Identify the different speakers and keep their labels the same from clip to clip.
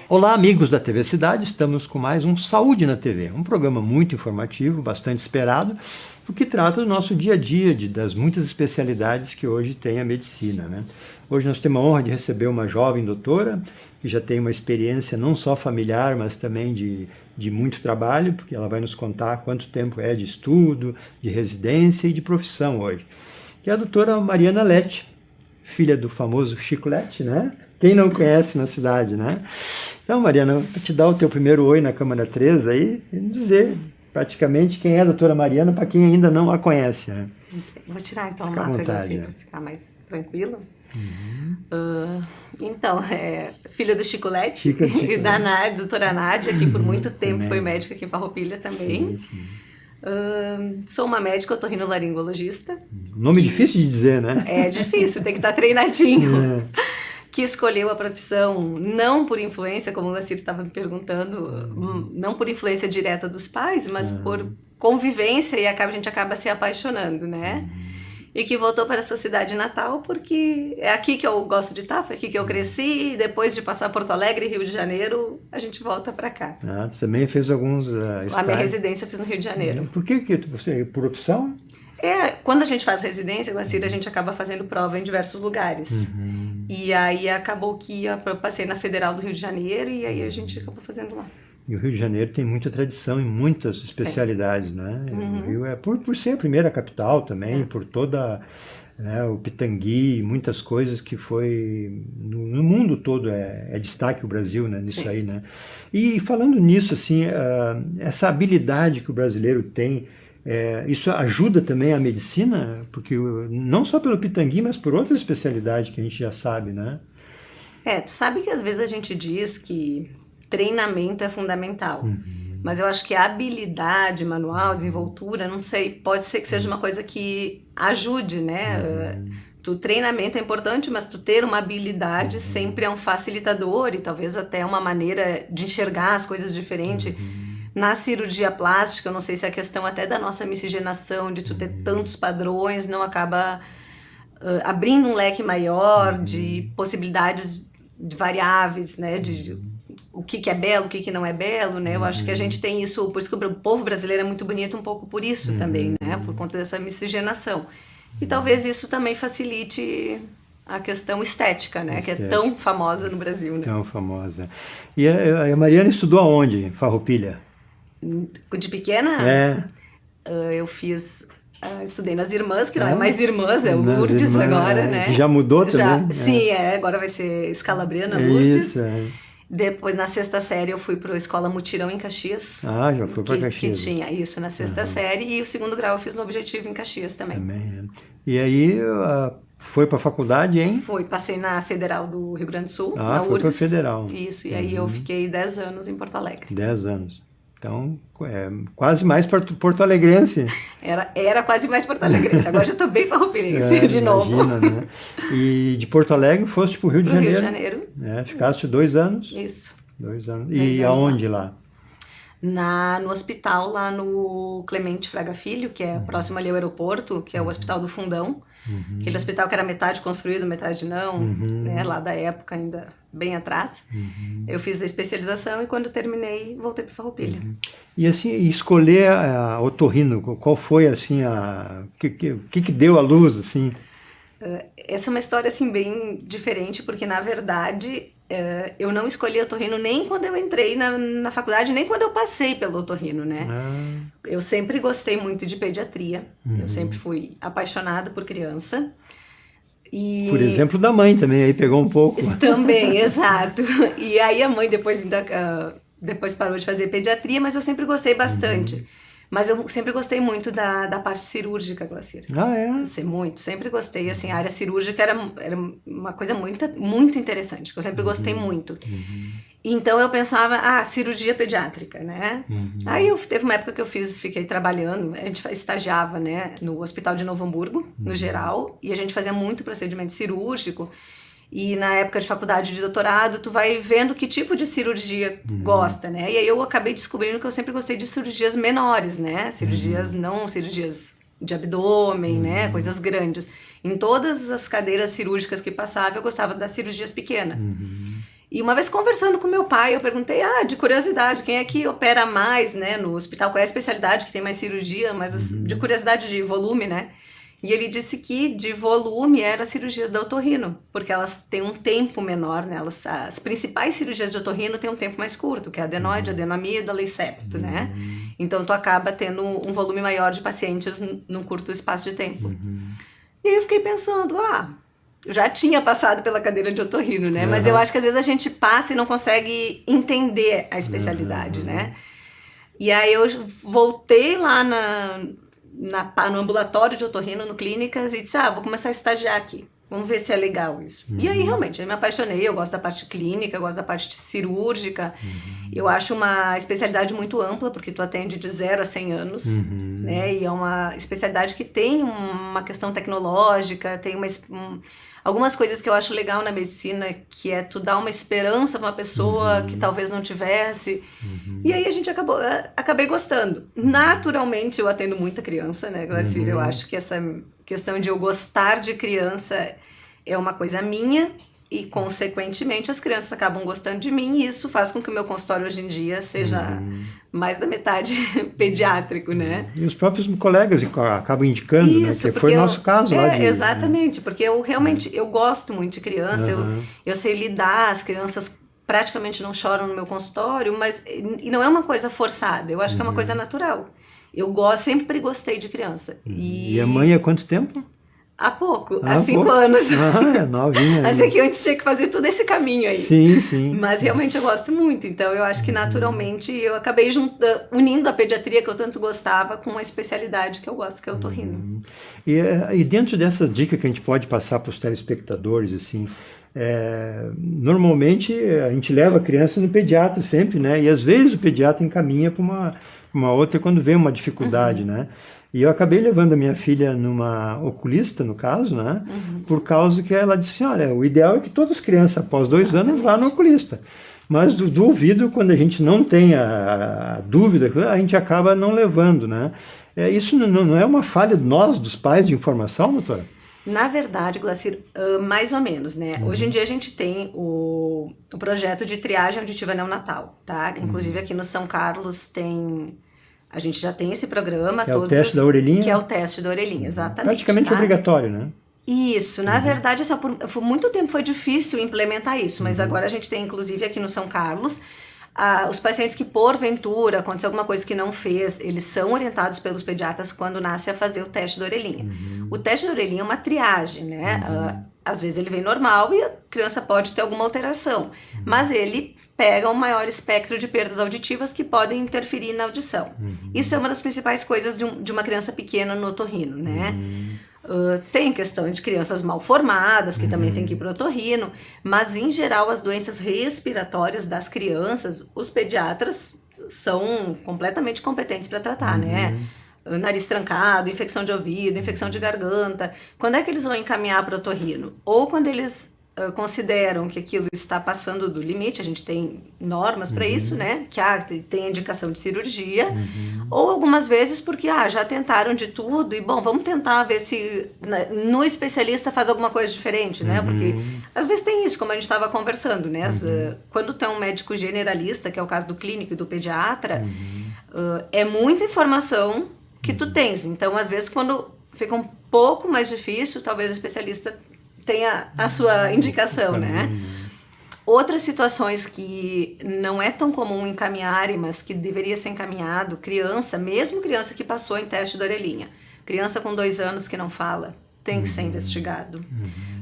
Speaker 1: Olá, amigos da TV Cidade, estamos com mais um Saúde na TV, um programa muito informativo, bastante esperado, porque trata do nosso dia a dia, das muitas especialidades que hoje tem a medicina, né? Hoje nós temos a honra de receber uma jovem doutora, que já tem uma experiência não só familiar, mas também de muito trabalho, porque ela vai nos contar quanto tempo é de estudo, de residência e de profissão hoje, que é a doutora Mariana Lete, filha do famoso Chico Lete, né? Quem não conhece na cidade, né? Então, Mariana, vou te dar o teu primeiro oi na Câmara 3 aí e dizer praticamente quem é a doutora Mariana para quem ainda não a conhece, né?
Speaker 2: Vou tirar então a
Speaker 1: Fica à
Speaker 2: máscara
Speaker 1: vontade,
Speaker 2: assim
Speaker 1: né?
Speaker 2: para ficar mais tranquilo. Então, filha do Chico Lete e da doutora Nádia, que por muito tempo foi médica aqui em Farroupilha também.
Speaker 1: Sim.
Speaker 2: Sou uma médica otorrinolaringologista.
Speaker 1: Nome difícil de dizer, né?
Speaker 2: É difícil, tem que estar treinadinho. Que escolheu a profissão não por influência, como o Lacir estava me perguntando, não por influência direta dos pais, mas por convivência, e a gente acaba se apaixonando, né? E que voltou para a sua cidade natal porque é aqui que eu gosto de estar, foi aqui que eu cresci, e depois de passar Porto Alegre e Rio de Janeiro, a gente volta para cá.
Speaker 1: Tu também fez alguns
Speaker 2: A minha residência eu fiz no Rio de Janeiro.
Speaker 1: Por que você, por opção?
Speaker 2: Quando a gente faz residência, Glacira, a gente acaba fazendo prova em diversos lugares. E aí acabou que eu passei na Federal do Rio de Janeiro e aí a gente acabou fazendo lá.
Speaker 1: E o Rio de Janeiro tem muita tradição em muitas especialidades, né? O Rio é por ser a primeira capital também, por toda o Pitangui, muitas coisas que foi no mundo todo é destaque o Brasil, né? Nisso aí, né? E falando nisso, assim, essa habilidade que o brasileiro tem, isso ajuda também a medicina, porque não só pelo Pitangui, mas por outras especialidades que a gente já sabe, né?
Speaker 2: Tu sabe que às vezes a gente diz que treinamento é fundamental, mas eu acho que a habilidade manual, desenvoltura, não sei, pode ser que seja uma coisa que ajude, né? O treinamento é importante, mas tu ter uma habilidade sempre é um facilitador e talvez até uma maneira de enxergar as coisas diferente. Na cirurgia plástica, eu não sei se a questão até da nossa miscigenação, de tu ter tantos padrões, não acaba abrindo um leque maior de possibilidades de variáveis, né? De o que é belo, o que não é belo, né? Eu acho que a gente tem isso, por isso que o povo brasileiro é muito bonito um pouco por isso também, né? Por conta dessa miscigenação. E talvez isso também facilite a questão estética, né? Que é tão famosa no Brasil, né?
Speaker 1: Tão famosa. E a Mariana estudou aonde, em Farroupilha?
Speaker 2: De pequena, eu estudei nas Irmãs, que não é mais Irmãs, é o Lourdes agora, né?
Speaker 1: Já mudou também?
Speaker 2: Sim, agora vai ser Escalabrana, Lourdes.
Speaker 1: Isso,
Speaker 2: Depois, na sexta série, eu fui para a Escola Mutirão em Caxias.
Speaker 1: Já foi para Caxias.
Speaker 2: Que tinha isso na sexta série, e o segundo grau eu fiz no Objetivo em Caxias também.
Speaker 1: E aí, foi para a faculdade, hein?
Speaker 2: Passei na Federal do Rio Grande do Sul, na URGS.
Speaker 1: Foi para a Federal.
Speaker 2: Isso, e aí eu fiquei 10 anos em Porto Alegre.
Speaker 1: 10 anos. Então, quase mais porto-alegrense.
Speaker 2: Era quase mais porto-alegrense, agora já estou bem farroupilense de novo.
Speaker 1: Imagina, né? E de Porto Alegre foste para o Rio de Janeiro?
Speaker 2: Rio de Janeiro.
Speaker 1: Ficaste 2 anos?
Speaker 2: Isso.
Speaker 1: 2 anos. E aonde lá?
Speaker 2: No hospital, lá no Clemente Fraga Filho, que é próximo ali ao aeroporto, que é o Hospital do Fundão. Aquele hospital que era metade construído, metade não, né, lá da época, ainda bem atrás. Eu fiz a especialização e quando terminei, voltei para Farroupilha.
Speaker 1: E assim, escolher a otorrino, qual foi assim, o que deu à luz, assim?
Speaker 2: Essa é uma história assim bem diferente, porque na verdade eu não escolhi otorrino nem quando eu entrei na faculdade, nem quando eu passei pelo otorrino, né? Eu sempre gostei muito de pediatria, eu sempre fui apaixonada por criança.
Speaker 1: Por exemplo, da mãe também, aí pegou um pouco.
Speaker 2: Também, exato. E aí a mãe depois parou de fazer pediatria, mas eu sempre gostei bastante. Mas eu sempre gostei muito da parte cirúrgica, Glacir. Sempre gostei, assim, a área cirúrgica era uma coisa muito interessante, que eu sempre gostei muito. Então eu pensava, cirurgia pediátrica, né? Aí teve uma época que fiquei trabalhando, a gente estagiava, né, no Hospital de Novo Hamburgo, no geral, e a gente fazia muito procedimento cirúrgico. E na época de faculdade de doutorado, tu vai vendo que tipo de cirurgia gosta, né? E aí eu acabei descobrindo que eu sempre gostei de cirurgias menores, né? Cirurgias, não cirurgias de abdômen, né? Coisas grandes. Em todas as cadeiras cirúrgicas que passava, eu gostava das cirurgias pequenas. E uma vez conversando com meu pai, eu perguntei, de curiosidade, quem é que opera mais, né, no hospital? Qual é a especialidade que tem mais cirurgia? Mas de curiosidade de volume, né? E ele disse que de volume era as cirurgias da otorrino, porque elas têm um tempo menor, né? As principais cirurgias de otorrino têm um tempo mais curto, que é adenoide, adenoamígala e septo, né? Então tu acaba tendo um volume maior de pacientes num curto espaço de tempo. E aí eu fiquei pensando, eu já tinha passado pela cadeira de otorrino, né? Mas eu acho que às vezes a gente passa e não consegue entender a especialidade, né? E aí eu voltei lá no ambulatório de otorrino, no Clínicas, e disse, vou começar a estagiar aqui. Vamos ver se é legal isso. E aí, realmente, eu me apaixonei, eu gosto da parte clínica, eu gosto da parte cirúrgica. Eu acho uma especialidade muito ampla, porque tu atende de 0 a 100 anos, né? E é uma especialidade que tem uma questão tecnológica, tem algumas coisas que eu acho legal na medicina, que é tu dar uma esperança para uma pessoa que talvez não tivesse. E aí acabei gostando. Naturalmente, eu atendo muita criança, né, Glacir? Eu acho que essa questão de eu gostar de criança é uma coisa minha e, consequentemente, as crianças acabam gostando de mim, e isso faz com que o meu consultório hoje em dia seja mais da metade pediátrico, né?
Speaker 1: E os próprios colegas acabam indicando,
Speaker 2: isso,
Speaker 1: né? Que foi o nosso caso lá.
Speaker 2: Exatamente, porque eu realmente eu gosto muito de criança, eu sei lidar, as crianças praticamente não choram no meu consultório, mas e não é uma coisa forçada, eu acho que é uma coisa natural. Sempre gostei de criança.
Speaker 1: E a mãe há quanto tempo?
Speaker 2: Há pouco, há 5 anos.
Speaker 1: É novinha.
Speaker 2: Mas é que antes tinha que fazer todo esse caminho aí.
Speaker 1: Sim.
Speaker 2: Mas realmente eu gosto muito, então eu acho que naturalmente eu acabei unindo a pediatria que eu tanto gostava com uma especialidade que eu gosto, que é o otorrino.
Speaker 1: E dentro dessa dica que a gente pode passar para os telespectadores, assim, normalmente a gente leva a criança no pediatra sempre, né? E às vezes o pediatra encaminha para uma outra quando vem uma dificuldade, né? E eu acabei levando a minha filha numa oculista, no caso, né? Por causa que ela disse assim, olha, o ideal é que todas as crianças após 2 anos vá no oculista. Mas do ouvido, quando a gente não tem a dúvida, a gente acaba não levando, né? Isso não é uma falha dos pais de informação, doutora?
Speaker 2: Na verdade, Glacir, mais ou menos, né? Hoje em dia a gente tem o projeto de triagem auditiva neonatal, tá? Inclusive aqui no São Carlos a gente já tem esse programa.
Speaker 1: Que é o teste da orelhinha?
Speaker 2: Que é o teste da orelhinha, exatamente.
Speaker 1: Praticamente obrigatório, né?
Speaker 2: Isso, na verdade, por muito tempo foi difícil implementar isso, mas agora a gente tem, inclusive aqui no São Carlos, os pacientes que porventura aconteceu alguma coisa que não fez, eles são orientados pelos pediatras quando nasce a fazer o teste da orelhinha. O teste da orelhinha é uma triagem, né? Às vezes ele vem normal e a criança pode ter alguma alteração, mas ele pega um maior espectro de perdas auditivas que podem interferir na audição. Isso é uma das principais coisas de uma criança pequena no otorrino, né? Tem questões de crianças mal formadas, que também tem que ir para o otorrino, mas em geral as doenças respiratórias das crianças, os pediatras são completamente competentes para tratar, né? Nariz trancado, infecção de ouvido, infecção de garganta. Quando é que eles vão encaminhar para o otorrino? Ou quando eles consideram que aquilo está passando do limite, a gente tem normas para isso, né? Que tem indicação de cirurgia, ou algumas vezes porque já tentaram de tudo e bom, vamos tentar ver se no especialista faz alguma coisa diferente, né? Porque às vezes tem isso, como a gente estava conversando, né? Quando tem um médico generalista, que é o caso do clínico e do pediatra, é muita informação que tu tens. Então, às vezes, quando fica um pouco mais difícil, talvez o especialista tenha a sua indicação, né? Outras situações que não é tão comum encaminharem, mas que deveria ser encaminhado, mesmo criança que passou em teste da orelhinha, criança com 2 anos que não fala, tem que ser investigado.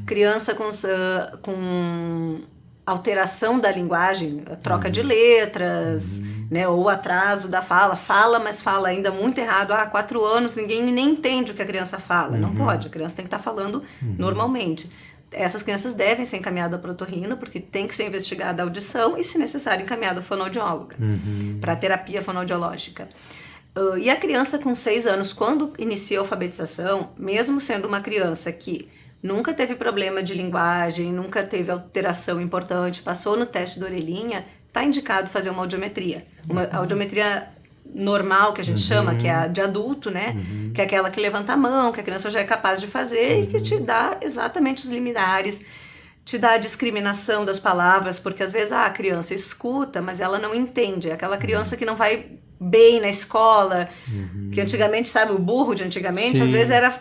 Speaker 2: Criança com alteração da linguagem, troca de letras, né, ou atraso da fala, mas fala ainda muito errado. 4 anos, ninguém nem entende o que a criança fala. Não pode, a criança tem que estar falando normalmente. Essas crianças devem ser encaminhadas para o otorrino, porque tem que ser investigada a audição e, se necessário, encaminhada ao fonoaudiólogo, para terapia fonoaudiológica. E a criança com 6 anos, quando inicia a alfabetização, mesmo sendo uma criança que nunca teve problema de linguagem, nunca teve alteração importante, passou no teste da orelhinha, está indicado fazer uma audiometria. Uma audiometria normal, que a gente chama, que é a de adulto, né? Que é aquela que levanta a mão, que a criança já é capaz de fazer e que te dá exatamente os limiares te dá a discriminação das palavras, porque às vezes a criança escuta, mas ela não entende. É aquela criança que não vai bem na escola, que antigamente, sabe, o burro de antigamente, às vezes era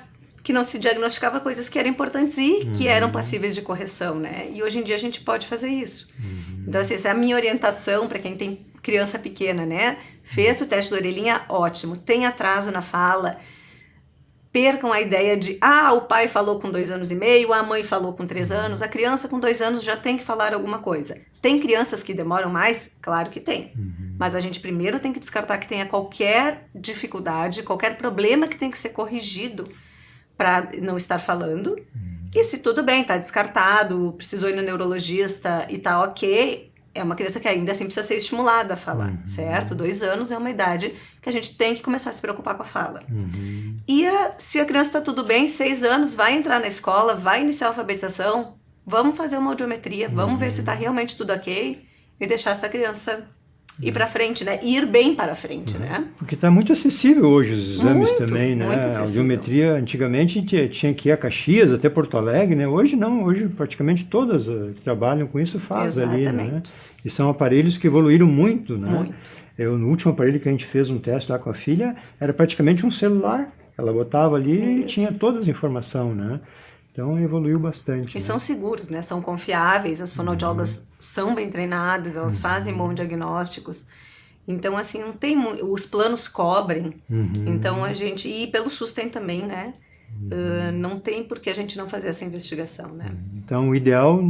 Speaker 2: que não se diagnosticava coisas que eram importantes e que eram passíveis de correção, né? E hoje em dia a gente pode fazer isso. Então, assim, essa é a minha orientação para quem tem criança pequena, né? Fez o teste da orelhinha, ótimo. Tem atraso na fala, percam a ideia de, o pai falou com 2 anos e meio, a mãe falou com 3 anos, a criança com 2 anos já tem que falar alguma coisa. Tem crianças que demoram mais? Claro que tem. Mas a gente primeiro tem que descartar que tenha qualquer dificuldade, qualquer problema que tem que ser corrigido para não estar falando. E se tudo bem, tá descartado, precisou ir no neurologista e tá ok, é uma criança que ainda assim precisa ser estimulada a falar, certo? 2 anos é uma idade que a gente tem que começar a se preocupar com a fala. E se a criança está tudo bem, 6 anos, vai entrar na escola, vai iniciar a alfabetização, vamos fazer uma audiometria, vamos ver se está realmente tudo ok e deixar essa criança ir para frente, né? Ir bem para frente, né?
Speaker 1: Porque está muito acessível hoje os exames
Speaker 2: Muito,
Speaker 1: também, né?
Speaker 2: muito
Speaker 1: A
Speaker 2: acessível.
Speaker 1: audiometria, antigamente tinha que ir a Caxias, até Porto Alegre, né? Hoje não, hoje praticamente todas que trabalham com isso fazem ali, né?
Speaker 2: Exatamente.
Speaker 1: E são aparelhos que evoluíram muito, né?
Speaker 2: Muito.
Speaker 1: No último aparelho que a gente fez um teste lá com a filha, era praticamente um celular. Ela botava ali e tinha todas as informações, né? Então evoluiu bastante.
Speaker 2: E
Speaker 1: né?
Speaker 2: são seguros, né? São confiáveis, as fonoaudiólogas são bem treinadas, elas fazem bons diagnósticos. Então, assim, não tem os planos cobrem. Então, a gente... E pelo SUS tem também, né? Não tem por que a gente não fazer essa investigação, né?
Speaker 1: Então, o ideal,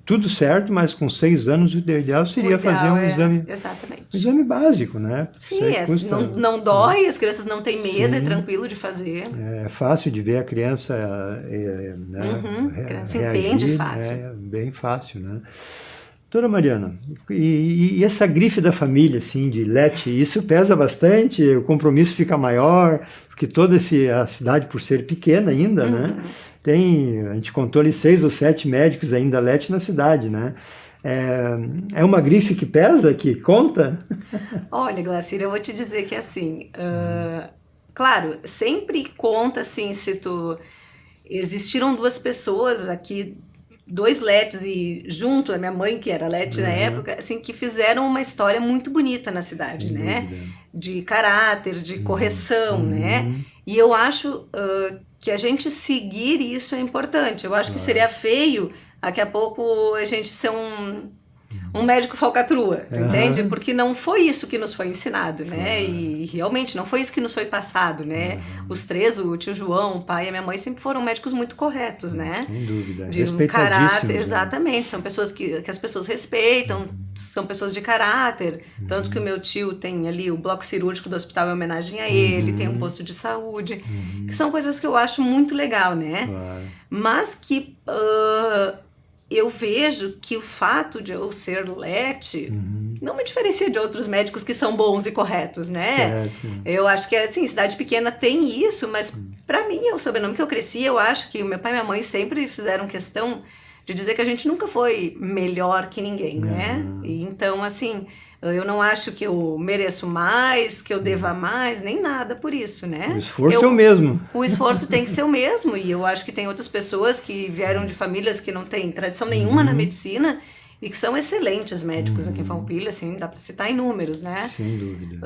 Speaker 1: tudo certo, mas com 6 anos, o ideal seria fazer um exame,
Speaker 2: Exatamente.
Speaker 1: um exame básico, né?
Speaker 2: Sim, não dói, as crianças não têm medo, é tranquilo de fazer.
Speaker 1: É fácil de ver a criança,
Speaker 2: A criança
Speaker 1: reagir,
Speaker 2: entende fácil.
Speaker 1: É bem fácil, né? Doutora Mariana, e essa grife da família, assim, de LET, isso pesa bastante? O compromisso fica maior, porque toda a cidade, por ser pequena ainda, né? A gente contou ali 6 ou 7 médicos ainda LET na cidade, né? É uma grife que pesa, que conta?
Speaker 2: Olha, Glacira, eu vou te dizer que assim, claro, sempre conta assim, existiram 2 pessoas aqui, 2 LETs e junto a minha mãe, que era LET na época, assim, que fizeram uma história muito bonita na cidade,
Speaker 1: Sem
Speaker 2: né?
Speaker 1: dúvida.
Speaker 2: De caráter, de correção, né? E eu acho que a gente seguir isso é importante. Eu acho que seria feio daqui a pouco a gente ser um médico falcatrua, tu entende? Porque não foi isso que nos foi ensinado, né? E realmente não foi isso que nos foi passado, né? Os 3, o tio João, o pai e a minha mãe sempre foram médicos muito corretos, né?
Speaker 1: Sem dúvida.
Speaker 2: De um caráter, exatamente. São pessoas que as pessoas respeitam, são pessoas de caráter. Tanto que o meu tio tem ali o bloco cirúrgico do hospital em homenagem a ele, tem um posto de saúde, que são coisas que eu acho muito legal, né?
Speaker 1: Claro.
Speaker 2: Mas que eu vejo que o fato de eu ser LET não me diferencia de outros médicos que são bons e corretos, né?
Speaker 1: Certo.
Speaker 2: Eu acho que, assim, cidade pequena tem isso, mas pra mim, é o sobrenome que eu cresci, eu acho que o meu pai e minha mãe sempre fizeram questão de dizer que a gente nunca foi melhor que ninguém, né? E então, assim, eu não acho que eu mereço mais, que eu deva mais, nem nada por isso, né?
Speaker 1: O esforço é o mesmo.
Speaker 2: O esforço tem que ser o mesmo, e eu acho que tem outras pessoas que vieram de famílias que não têm tradição nenhuma na medicina e que são excelentes médicos aqui em Farroupilha, assim, dá para citar em números, né?
Speaker 1: Sem dúvida.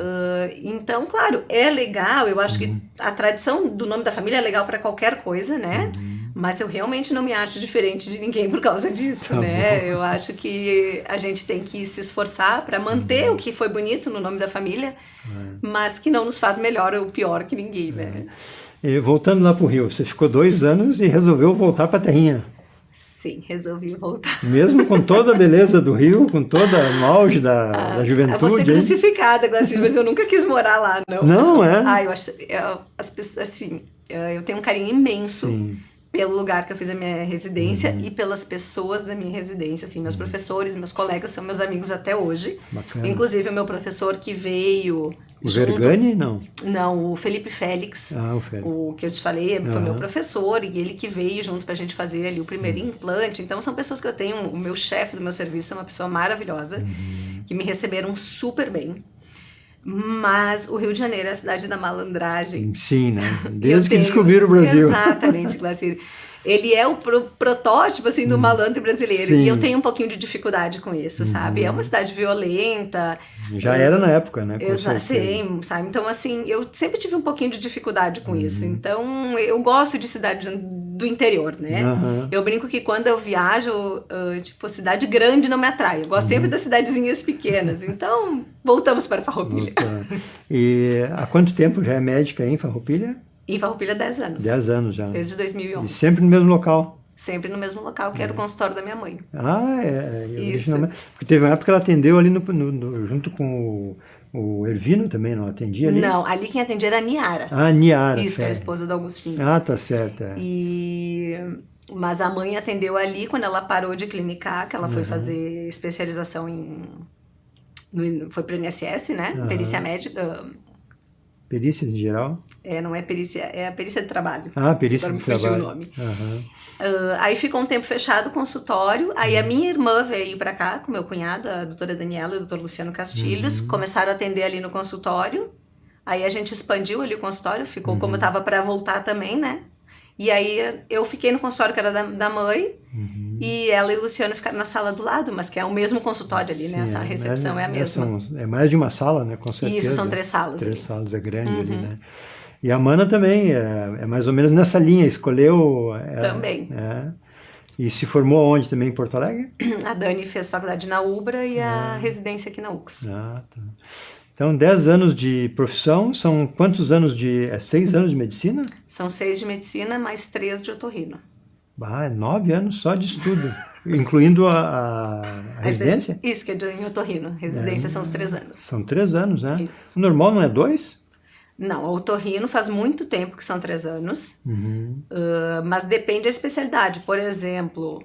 Speaker 2: Então, claro, é legal, eu acho que a tradição do nome da família é legal para qualquer coisa, né? Mas eu realmente não me acho diferente de ninguém por causa disso, né? Bom. Eu acho que a gente tem que se esforçar para manter o que foi bonito no nome da família, mas que não nos faz melhor ou pior que ninguém, né?
Speaker 1: E voltando lá para o Rio, você ficou 2 anos e resolveu voltar para a terrinha.
Speaker 2: Sim, resolvi voltar.
Speaker 1: Mesmo com toda a beleza do Rio, com toda o auge da juventude.
Speaker 2: Eu vou ser crucificada, Glacis, mas eu nunca quis morar lá, não.
Speaker 1: Não, é?
Speaker 2: Eu acho, assim, eu tenho um carinho imenso pelo lugar que eu fiz a minha residência e pelas pessoas da minha residência, assim, meus professores, meus colegas são meus amigos até hoje.
Speaker 1: Bacana.
Speaker 2: Inclusive o meu professor que veio...
Speaker 1: O Vergani, não?
Speaker 2: Não, o Felipe Félix,
Speaker 1: o Félix.
Speaker 2: O que eu te falei, foi meu professor, e ele que veio junto pra gente fazer ali o primeiro implante. Então são pessoas que eu tenho, o meu chefe do meu serviço é uma pessoa maravilhosa, que me receberam super bem. Mas o Rio de Janeiro é a cidade da malandragem.
Speaker 1: Sim, né? Desde que descobriram o Brasil.
Speaker 2: Exatamente, Glacir. Ele é o protótipo, assim, do malandro brasileiro.
Speaker 1: Sim.
Speaker 2: E eu tenho um pouquinho de dificuldade com isso, sabe? É uma cidade violenta.
Speaker 1: Já era na época, né? Com certeza.
Speaker 2: Sim, sabe? Então, assim, eu sempre tive um pouquinho de dificuldade com isso. Então, eu gosto de cidade do interior, né? Eu brinco que quando eu viajo, tipo, cidade grande não me atrai. Eu gosto sempre das cidadezinhas pequenas. Então, voltamos para Farroupilha.
Speaker 1: E há quanto tempo já é médica em Farroupilha?
Speaker 2: Em Farroupilha, 10 anos.
Speaker 1: 10 anos já.
Speaker 2: Desde 2011.
Speaker 1: E sempre no mesmo local?
Speaker 2: Sempre no mesmo local, que era o consultório da minha mãe.
Speaker 1: Isso. Porque teve uma época que ela atendeu ali junto com o Ervino também, não atendia ali?
Speaker 2: Não, ali quem atendia era a Niara.
Speaker 1: Ah, Niara.
Speaker 2: Isso, que era a esposa do Augustinho.
Speaker 1: Ah, tá certo.
Speaker 2: Mas a mãe atendeu ali quando ela parou de clinicar, que ela foi fazer especialização foi pro INSS, né? Perícia médica.
Speaker 1: Perícia em geral?
Speaker 2: Não é perícia, é a perícia de trabalho.
Speaker 1: Ah, perícia
Speaker 2: de
Speaker 1: trabalho.
Speaker 2: Agora me fugiu o nome. Aí ficou um tempo fechado o consultório, aí a minha irmã veio pra cá com meu cunhado, a doutora Daniela e o doutor Luciano Castilhos, começaram a atender ali no consultório, aí a gente expandiu ali o consultório, ficou como tava pra voltar também, né? E aí eu fiquei no consultório que era da mãe, e ela e o Luciano ficaram na sala do lado, mas que é o mesmo consultório ali, né? Essa recepção é a mesma.
Speaker 1: É mais de uma sala, né? Com certeza.
Speaker 2: Isso, são 3 salas.
Speaker 1: 3 salas, é grande ali, né? E a Mana também é mais ou menos nessa linha, escolheu...
Speaker 2: Também.
Speaker 1: E se formou onde também, em Porto Alegre?
Speaker 2: A Dani fez faculdade na UBRA e a residência aqui na UX.
Speaker 1: Ah, tá. Então, 10 anos de profissão, são quantos anos 6 anos de medicina?
Speaker 2: São 6 de medicina, mais 3 de otorrino.
Speaker 1: 9 anos só de estudo, incluindo a residência?
Speaker 2: Isso, que é em otorrino. Residência são os 3 anos.
Speaker 1: São 3 anos, né?
Speaker 2: Isso.
Speaker 1: O normal não é 2?
Speaker 2: Não, a otorrino faz muito tempo que são 3 anos, mas depende da especialidade. Por exemplo,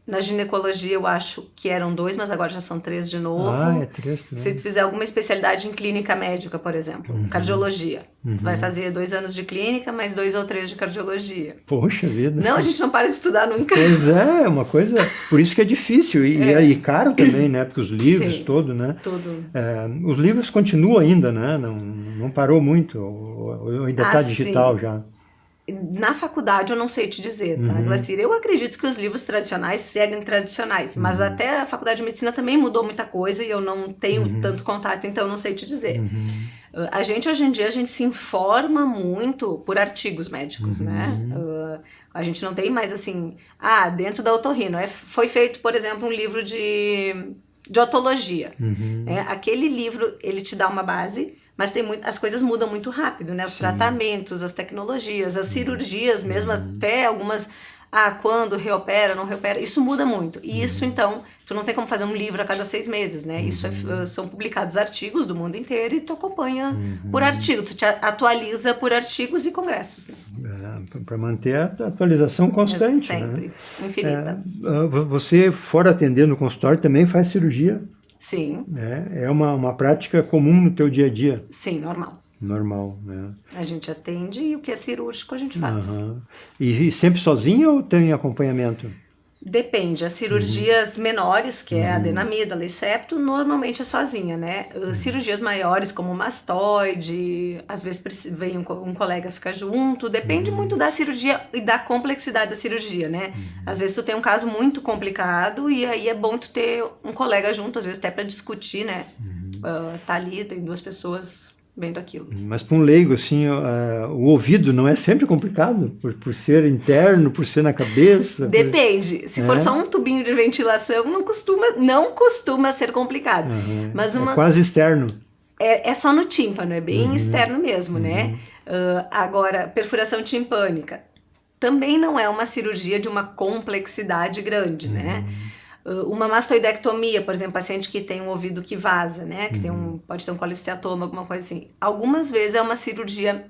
Speaker 2: na ginecologia eu acho que eram 2, mas agora já são 3 de novo.
Speaker 1: É 3 também.
Speaker 2: Se tu fizer alguma especialidade em clínica médica, por exemplo, cardiologia, tu vai fazer 2 anos de clínica, mais 2 ou 3 de cardiologia.
Speaker 1: Poxa vida.
Speaker 2: Não, a gente não para de estudar nunca.
Speaker 1: Pois é uma coisa... Por isso que é difícil. E caro também, né? Porque os livros, tudo, né?
Speaker 2: Tudo.
Speaker 1: Os livros continuam ainda, né? Não parou muito. Ou ainda está digital já.
Speaker 2: Na faculdade eu não sei te dizer, tá, Glacir? Eu acredito que os livros tradicionais seguem tradicionais, mas até a faculdade de medicina também mudou muita coisa e eu não tenho tanto contato, então eu não sei te dizer. A gente, hoje em dia, a gente se informa muito por artigos médicos, né? A gente não tem mais assim, dentro da otorrino, foi feito, por exemplo, um livro de otologia. Aquele livro, ele te dá uma base, mas as coisas mudam muito rápido, né? Os tratamentos, as tecnologias, as cirurgias mesmo, até algumas... quando reopera, não reopera, isso muda muito. E isso, então, tu não tem como fazer um livro a cada 6 meses, né? Isso são publicados artigos do mundo inteiro e tu acompanha por artigo. Tu te atualiza por artigos e congressos, né?
Speaker 1: Para manter a atualização constante.
Speaker 2: Sempre,
Speaker 1: né?
Speaker 2: infinita.
Speaker 1: Você, fora atendendo no consultório, também faz cirurgia?
Speaker 2: Sim.
Speaker 1: É uma prática comum no teu dia a dia?
Speaker 2: Sim, normal.
Speaker 1: Normal, né?
Speaker 2: A gente atende e o que é cirúrgico a gente faz.
Speaker 1: E sempre sozinha ou tem acompanhamento?
Speaker 2: Depende. As cirurgias menores, que é a adenamida, septo, normalmente é sozinha, né? Cirurgias maiores, como mastoide, às vezes vem um colega ficar junto. Depende muito da cirurgia e da complexidade da cirurgia, né? Às vezes tu tem um caso muito complicado e aí é bom tu ter um colega junto, às vezes até para discutir, né? Tá ali, tem 2 pessoas vendo aquilo.
Speaker 1: Mas para um leigo, assim, o ouvido não é sempre complicado? Por ser interno, por ser na cabeça?
Speaker 2: Depende. Se for só um tubinho de ventilação, não costuma ser complicado. Mas
Speaker 1: É quase externo.
Speaker 2: É só no tímpano, é bem externo mesmo, né? Agora, perfuração timpânica também não é uma cirurgia de uma complexidade grande, né? Uma mastoidectomia, por exemplo, paciente que tem um ouvido que vaza, né? Que pode ter um colesteatoma, alguma coisa assim. Algumas vezes é uma cirurgia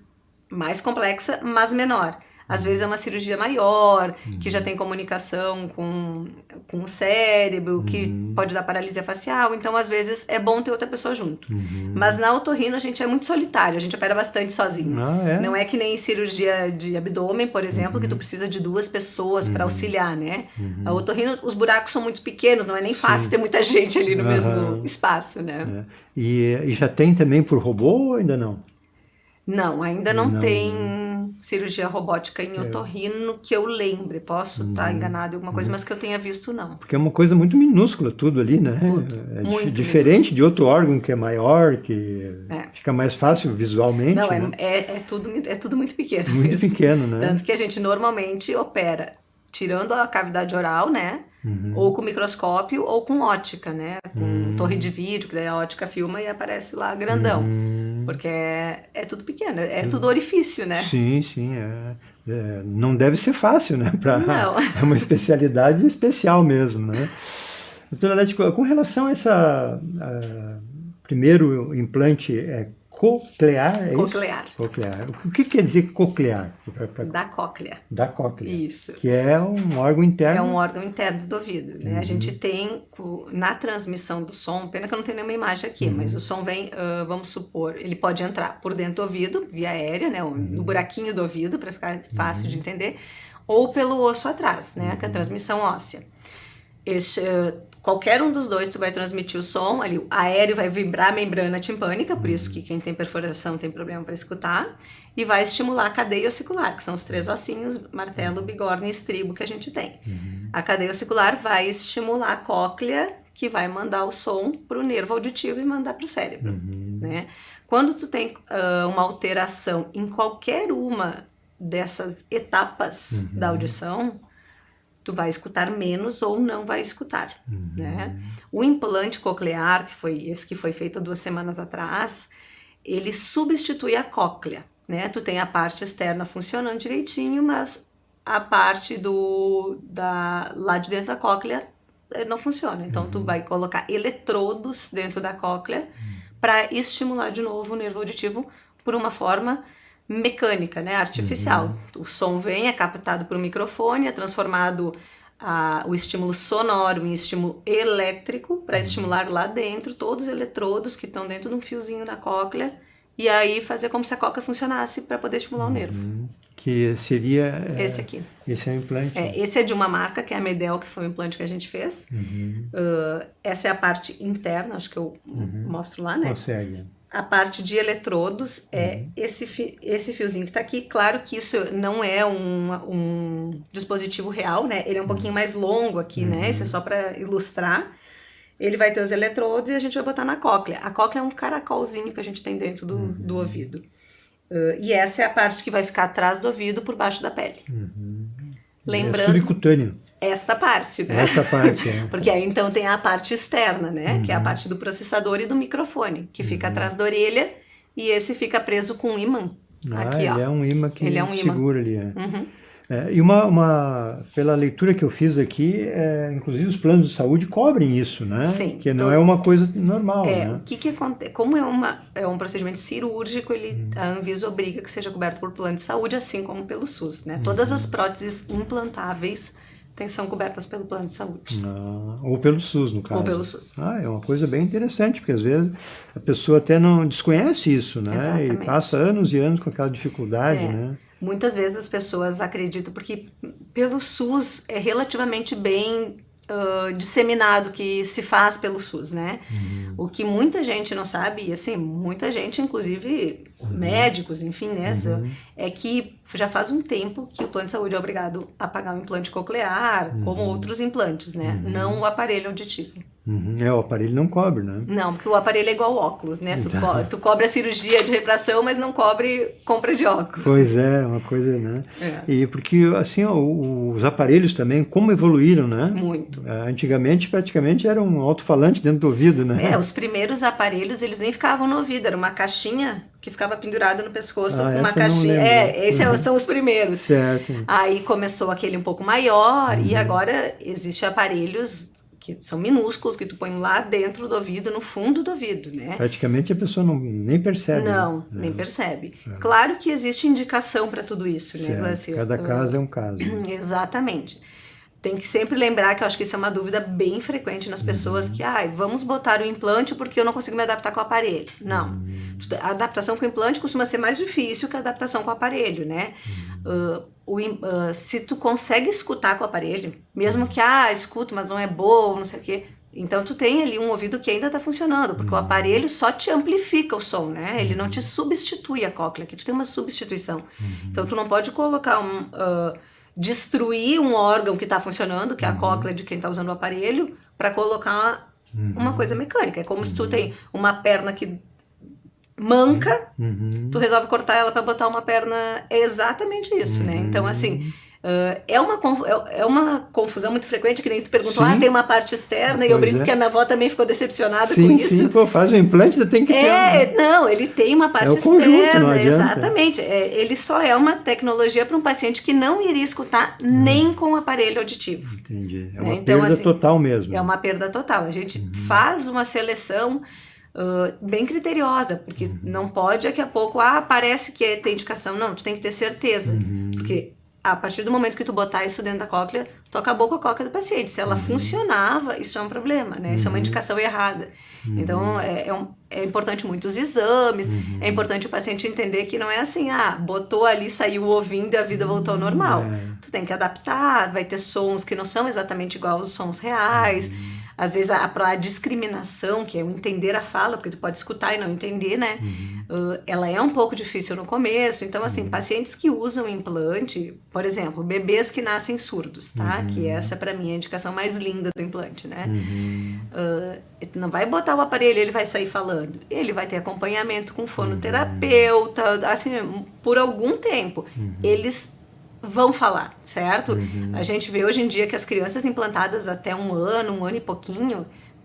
Speaker 2: mais complexa, mas menor. Às vezes é uma cirurgia maior, que já tem comunicação com o cérebro, que pode dar paralisia facial. Então, às vezes, é bom ter outra pessoa junto. Mas na otorrino, a gente é muito solitário. A gente opera bastante sozinho. Não é que nem cirurgia de abdômen, por exemplo, que tu precisa de 2 pessoas para auxiliar, né? A otorrino, os buracos são muito pequenos. Não é nem fácil ter muita gente ali no mesmo espaço, né?
Speaker 1: E já tem também por robô ou ainda não?
Speaker 2: Não, ainda não tem cirurgia robótica em otorrino que eu lembre. Posso estar enganado em alguma coisa, mas que eu tenha visto, não.
Speaker 1: Porque é uma coisa muito minúscula tudo ali, né?
Speaker 2: Tudo.
Speaker 1: É
Speaker 2: Muito
Speaker 1: diferente
Speaker 2: minúsculo.
Speaker 1: de outro órgão que é maior, que fica mais fácil visualmente,
Speaker 2: Não,
Speaker 1: né?
Speaker 2: é tudo muito pequeno
Speaker 1: Muito
Speaker 2: mesmo.
Speaker 1: pequeno, né?
Speaker 2: Tanto que a gente normalmente opera tirando a cavidade oral, né? Ou com microscópio ou com ótica, né? Com torre de vídeo, que daí a ótica filma e aparece lá grandão. Porque é tudo pequeno, é tudo orifício, né?
Speaker 1: Sim, não deve ser fácil, né?
Speaker 2: Não.
Speaker 1: É uma especialidade especial mesmo, né? Doutora Leti, com relação a primeiro implante coclear, é
Speaker 2: Coclear.
Speaker 1: isso? Coclear. O que quer dizer coclear?
Speaker 2: Da cóclea.
Speaker 1: Da cóclea.
Speaker 2: Isso.
Speaker 1: Que é um órgão interno.
Speaker 2: É um órgão interno do ouvido, né? A gente tem, na transmissão do som, pena que eu não tenho nenhuma imagem aqui, mas o som vem, vamos supor, ele pode entrar por dentro do ouvido, via aérea, né? No buraquinho do ouvido, para ficar fácil de entender, ou pelo osso atrás, né? Que é a transmissão óssea. Qualquer um dos dois tu vai transmitir o som, ali o aéreo vai vibrar a membrana timpânica, por isso que quem tem perfuração tem problema para escutar, e vai estimular a cadeia ossicular, que são os 3 ossinhos, martelo, bigorna e estribo que a gente tem. A cadeia ossicular vai estimular a cóclea, que vai mandar o som para o nervo auditivo e mandar para o cérebro, né? Quando tu tem uma alteração em qualquer uma dessas etapas da audição, tu vai escutar menos ou não vai escutar, né? O implante coclear, que foi esse que foi feito 2 semanas atrás, ele substitui a cóclea, né? Tu tem a parte externa funcionando direitinho, mas a parte lá de dentro da cóclea não funciona. Então, tu vai colocar eletrodos dentro da cóclea para estimular de novo o nervo auditivo por uma forma mecânica, né, artificial. O som vem, é captado por um microfone, é transformado o estímulo sonoro em estímulo elétrico para estimular lá dentro todos os eletrodos que estão dentro de um fiozinho na cóclea e aí fazer como se a cóclea funcionasse para poder estimular o nervo.
Speaker 1: Que seria...
Speaker 2: Esse aqui.
Speaker 1: Esse é o implante?
Speaker 2: Esse é de uma marca, que é a Medel, que foi o implante que a gente fez. Essa é a parte interna, acho que eu mostro lá, né?
Speaker 1: Consegue.
Speaker 2: A parte de eletrodos é esse fiozinho que está aqui. Claro que isso não é um dispositivo real, né? Ele é um pouquinho mais longo aqui, né? Isso é só para ilustrar. Ele vai ter os eletrodos e a gente vai botar na cóclea. A cóclea é um caracolzinho que a gente tem dentro do ouvido. E essa é a parte que vai ficar atrás do ouvido, por baixo da pele. Lembrando...
Speaker 1: É subcutâneo.
Speaker 2: Esta parte, né?
Speaker 1: Essa parte, é.
Speaker 2: Porque aí então tem a parte externa, né? Que é a parte do processador e do microfone, que fica atrás da orelha e esse fica preso com um ímã. Aqui,
Speaker 1: ele
Speaker 2: ó.
Speaker 1: é um ímã que
Speaker 2: Ele é um ímã.
Speaker 1: segura ali. E pela leitura que eu fiz aqui, inclusive os planos de saúde cobrem isso, né?
Speaker 2: Sim.
Speaker 1: Que não é uma coisa normal, né?
Speaker 2: O que acontece? Como é um procedimento cirúrgico, a Anvisa obriga que seja coberto por plano de saúde, assim como pelo SUS, né? Todas as próteses implantáveis são cobertas pelo plano de saúde.
Speaker 1: Ou pelo SUS, no caso.
Speaker 2: Ou pelo SUS.
Speaker 1: É uma coisa bem interessante, porque às vezes a pessoa até não desconhece isso, né?
Speaker 2: Exatamente.
Speaker 1: E passa anos e anos com aquela dificuldade, né?
Speaker 2: Muitas vezes as pessoas acreditam, porque pelo SUS é relativamente bem disseminado que se faz pelo SUS, né? O que muita gente não sabe, e assim, muita gente, inclusive médicos, enfim, né? É que já faz um tempo que o plano de saúde é obrigado a pagar um implante coclear, como outros implantes, né? Não o aparelho auditivo.
Speaker 1: O aparelho não cobre, né?
Speaker 2: Não, porque o aparelho é igual óculos, né? Tu cobre a cirurgia de refração, mas não cobre compra de óculos.
Speaker 1: Pois é, uma coisa, né? E porque, assim, os aparelhos também, como evoluíram, né?
Speaker 2: Muito.
Speaker 1: Antigamente, praticamente, era um alto-falante dentro do ouvido, né?
Speaker 2: Os primeiros aparelhos, eles nem ficavam no ouvido, era uma caixinha que ficava pendurada no pescoço, com uma caixinha. Esses são os primeiros.
Speaker 1: Certo.
Speaker 2: Aí começou aquele um pouco maior, e agora existem aparelhos que são minúsculos, que tu põe lá dentro do ouvido, no fundo do ouvido, né?
Speaker 1: Praticamente a pessoa nem percebe.
Speaker 2: Não, nem percebe. Claro que existe indicação para tudo isso, né, Glaucio?
Speaker 1: Cada caso é um caso.
Speaker 2: Exatamente. Tem que sempre lembrar que eu acho que isso é uma dúvida bem frequente nas pessoas, que, vamos botar o implante porque eu não consigo me adaptar com o aparelho. Não. A adaptação com o implante costuma ser mais difícil que a adaptação com o aparelho, né? Se tu consegue escutar com o aparelho, mesmo que, escuto, mas não é boa, não sei o quê, Então tu tem ali um ouvido que ainda está funcionando, porque o aparelho só te amplifica o som, né? Ele não te substitui a cóclea, que tu tem uma substituição. Então tu não pode colocar destruir um órgão que está funcionando, que é a cóclea de quem está usando o aparelho, para colocar uma coisa mecânica. É como se tu tem uma perna que manca, tu resolve cortar ela para botar uma perna. É exatamente isso, né? Então, assim, é uma confusão muito frequente, que nem tu perguntou, tem uma parte externa, e eu brinco que a minha avó também ficou decepcionada com isso.
Speaker 1: Sim, pô, faz o implante, você tem que ter.
Speaker 2: Não, ele tem uma parte
Speaker 1: externa, não adianta.
Speaker 2: Exatamente. Ele só é uma tecnologia para um paciente que não iria escutar nem com o aparelho auditivo.
Speaker 1: Entendi. É uma perda total mesmo.
Speaker 2: É uma perda total. A gente faz uma seleção bem criteriosa, porque não pode daqui a pouco, parece que tem indicação. Não, tu tem que ter certeza, porque a partir do momento que tu botar isso dentro da cóclea, tu acabou com a cóclea do paciente. Se ela funcionava, isso é um problema, né? Isso é uma indicação errada. Então, é importante muitos exames, é importante o paciente entender que não é assim, botou ali, saiu ouvindo e a vida voltou ao normal. Tu tem que adaptar, vai ter sons que não são exatamente igual aos sons reais. Às vezes a discriminação, que é o entender a fala, porque tu pode escutar e não entender, né? Ela é um pouco difícil no começo. Então, assim, pacientes que usam implante, por exemplo, bebês que nascem surdos, tá? Que essa, pra mim, é a indicação mais linda do implante, né? Não vai botar o aparelho e ele vai sair falando. Ele vai ter acompanhamento com fonoterapeuta, assim, por algum tempo. Eles vão falar, certo? A gente vê hoje em dia que as crianças implantadas até um ano e pouquinho,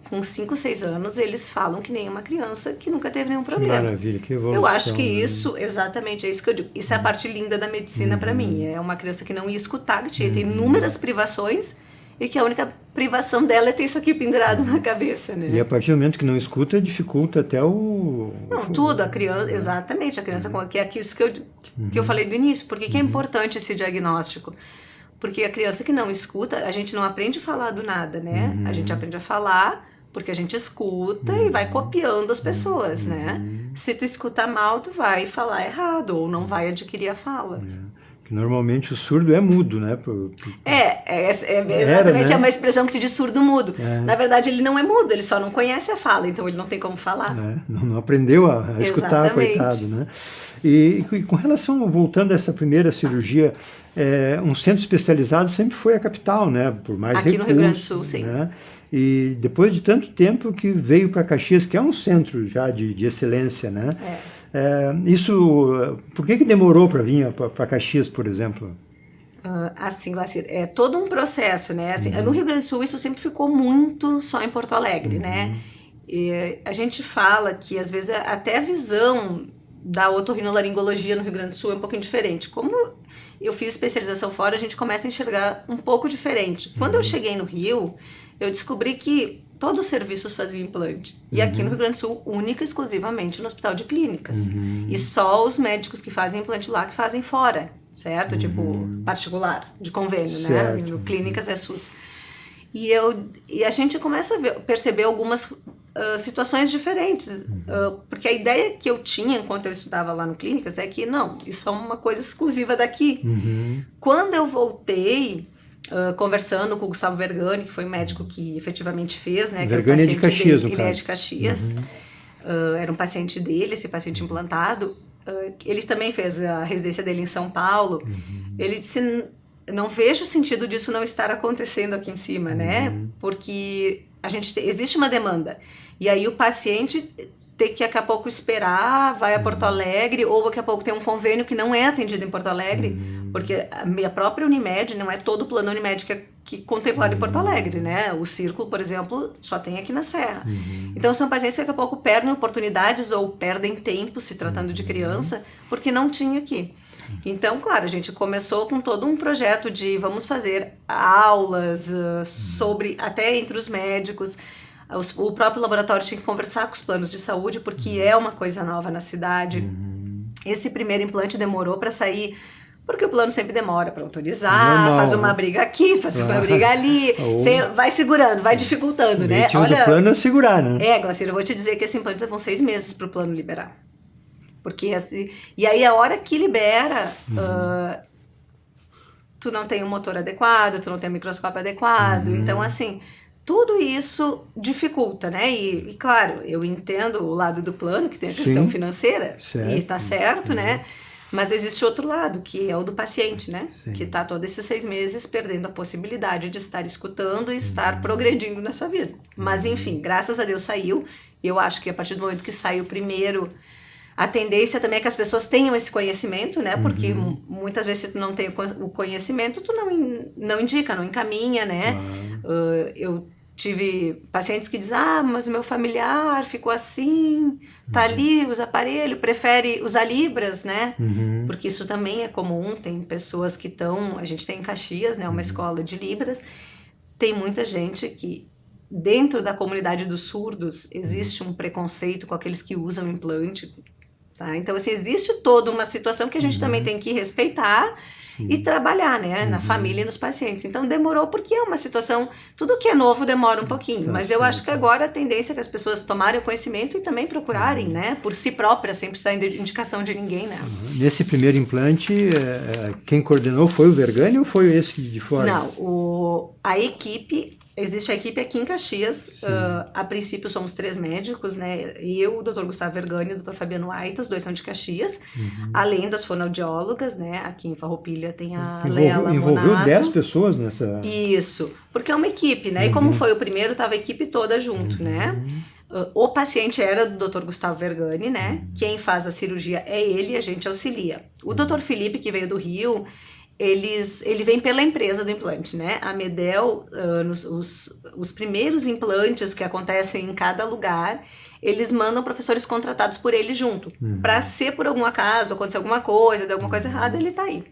Speaker 2: com 5, 6 anos, eles falam que nem uma criança que nunca teve nenhum problema.
Speaker 1: Que maravilha, que evolução.
Speaker 2: Eu acho que isso, exatamente, é isso que eu digo. Isso é a parte linda da medicina pra mim. É uma criança que não ia escutar, que tem inúmeras privações, e que a única privação dela é ter isso aqui pendurado na cabeça, né?
Speaker 1: E a partir do momento que não escuta, dificulta até o...
Speaker 2: Não, tudo. A criança, exatamente, a criança, que é isso que eu falei do início. Por que é importante esse diagnóstico? Porque a criança que não escuta, a gente não aprende a falar do nada, né? A gente aprende a falar porque a gente escuta e vai copiando as pessoas, né? Se tu escuta mal, tu vai falar errado ou não vai adquirir a fala.
Speaker 1: Normalmente o surdo é mudo, né?
Speaker 2: Exatamente, né? É uma expressão que se diz surdo-mudo. Na verdade, ele não é mudo, ele só não conhece a fala, então ele não tem como falar.
Speaker 1: Não aprendeu a escutar, coitado, né? E com relação, voltando a essa primeira cirurgia, um centro especializado sempre foi a capital, né? Por mais
Speaker 2: aqui
Speaker 1: recursos,
Speaker 2: no Rio Grande do Sul, sim.
Speaker 1: Né? E depois de tanto tempo que veio para Caxias, que é um centro já de excelência, né? Isso, por que demorou para vir para Caxias, por exemplo?
Speaker 2: Assim, Glacir, é todo um processo, né? Assim, no Rio Grande do Sul isso sempre ficou muito só em Porto Alegre, né? E a gente fala que às vezes até a visão da otorrinolaringologia no Rio Grande do Sul é um pouquinho diferente. Como eu fiz especialização fora, a gente começa a enxergar um pouco diferente. Quando eu cheguei no Rio, eu descobri que todos os serviços faziam implante. E aqui no Rio Grande do Sul, única e exclusivamente no Hospital de Clínicas. E só os médicos que fazem implante lá que fazem fora, certo? Tipo, particular, de convênio, certo, né? No Clínicas é SUS. E a gente começa a perceber algumas situações diferentes. Porque a ideia que eu tinha enquanto eu estudava lá no Clínicas é que, não, isso é uma coisa exclusiva daqui. Quando eu voltei... conversando com o Gustavo Vergani, que foi um médico que efetivamente fez, né?
Speaker 1: Vergani é de Caxias,
Speaker 2: ele é de Caxias. Era um paciente dele, esse paciente implantado. Ele também fez a residência dele em São Paulo. Ele disse, não vejo sentido disso não estar acontecendo aqui em cima, né? Porque existe uma demanda. E aí o paciente ter que daqui a pouco esperar, vai a Porto Alegre, ou daqui a pouco tem um convênio que não é atendido em Porto Alegre, porque a minha própria Unimed, não é todo o plano Unimed que é contemplado em Porto Alegre, né? O Círculo, por exemplo, só tem aqui na Serra. Então são pacientes que daqui a pouco perdem oportunidades ou perdem tempo, se tratando de criança, porque não tinha aqui. Então, claro, a gente começou com todo um projeto de vamos fazer aulas sobre, até entre os médicos. O próprio laboratório tinha que conversar com os planos de saúde, porque é uma coisa nova na cidade. Esse primeiro implante demorou para sair, porque o plano sempre demora para autorizar, normal, faz uma briga aqui, faz uma briga ali, vai segurando, vai dificultando, né?
Speaker 1: Olha, do plano é segurar, né?
Speaker 2: Glacir, eu vou te dizer que esse implante levou 6 meses para o plano liberar. Porque assim, e aí a hora que libera, tu não tem um motor adequado, tu não tem um microscópio adequado, então assim... tudo isso dificulta, né? E claro, eu entendo o lado do plano, que tem a questão
Speaker 1: Sim,
Speaker 2: financeira,
Speaker 1: certo.
Speaker 2: e tá certo, né? Mas existe outro lado, que é o do paciente, né?
Speaker 1: Sim.
Speaker 2: Que tá todos esses 6 meses perdendo a possibilidade de estar escutando e estar progredindo na sua vida. Mas enfim, graças a Deus saiu. Eu acho que a partir do momento que saiu primeiro, a tendência também é que as pessoas tenham esse conhecimento, né? Porque muitas vezes se tu não tem o conhecimento, tu não indica, não encaminha, né? Eu tive pacientes que dizem, mas o meu familiar ficou assim, tá ali, usa aparelho, prefere usar Libras, né? Porque isso também é comum, tem pessoas que estão, a gente tem em Caxias, né, uma escola de Libras, tem muita gente que dentro da comunidade dos surdos existe um preconceito com aqueles que usam implante, tá? Então, assim, existe toda uma situação que a gente também tem que respeitar e trabalhar, né, na família e nos pacientes. Então, demorou porque é uma situação, tudo que é novo demora um pouquinho, mas eu acho que agora a tendência é que as pessoas tomarem o conhecimento e também procurarem, né, por si próprias, sem precisar de indicação de ninguém, né.
Speaker 1: Nesse primeiro implante, quem coordenou foi o Vergani ou foi esse de fora?
Speaker 2: Não, a equipe... Existe a equipe aqui em Caxias, a princípio somos 3 médicos, né? Eu, o Dr. Gustavo Vergani e o Dr. Fabiano Aita, os 2 são de Caxias, além das fonoaudiólogas, né? Aqui em Farroupilha tem a Leila
Speaker 1: Envolveu
Speaker 2: Monato.
Speaker 1: 10 pessoas nessa...
Speaker 2: Isso, porque é uma equipe, né? E como foi o primeiro, tava a equipe toda junto, né? O paciente era do Dr. Gustavo Vergani, né? Quem faz a cirurgia é ele, a gente auxilia. O Dr. Felipe, que veio do Rio... Ele vem pela empresa do implante, né? A Medel, os primeiros implantes que acontecem em cada lugar, eles mandam professores contratados por ele junto. Para se por algum acaso acontecer alguma coisa, der alguma coisa errada, ele tá aí.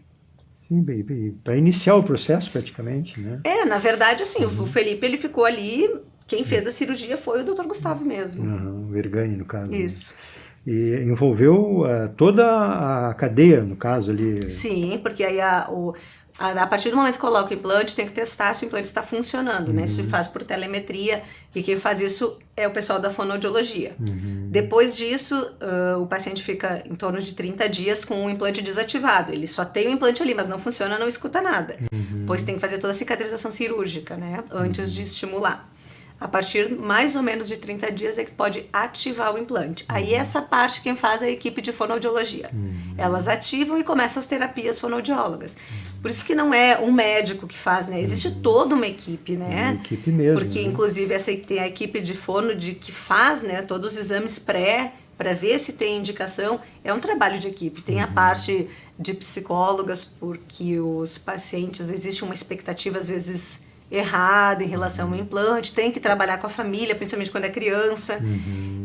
Speaker 1: Para iniciar o processo, praticamente, né?
Speaker 2: Na verdade, assim, o Felipe, ele ficou ali, quem fez a cirurgia foi o Dr. Gustavo mesmo.
Speaker 1: O Vergani, no caso.
Speaker 2: Isso.
Speaker 1: Né? E envolveu toda a cadeia, no caso ali.
Speaker 2: Sim, porque aí a partir do momento que coloca o implante, tem que testar se o implante está funcionando, né? Isso se faz por telemetria e quem faz isso é o pessoal da fonoaudiologia. Depois disso, o paciente fica em torno de 30 dias com o implante desativado. Ele só tem o implante ali, mas não funciona, não escuta nada. Pois tem que fazer toda a cicatrização cirúrgica, né? Antes de estimular. A partir mais ou menos de 30 dias é que pode ativar o implante. Aí essa parte quem faz é a equipe de fonoaudiologia. Elas ativam e começam as terapias fonoaudiólogas. Por isso que não é um médico que faz, né? Existe toda uma equipe, né?
Speaker 1: Uma equipe mesmo.
Speaker 2: Porque,
Speaker 1: né?
Speaker 2: Inclusive, tem a equipe de fono que faz, né, todos os exames para ver se tem indicação. É um trabalho de equipe. Tem a parte de psicólogas, porque os pacientes, existe uma expectativa, às vezes... errada em relação ao implante, tem que trabalhar com a família, principalmente quando é criança.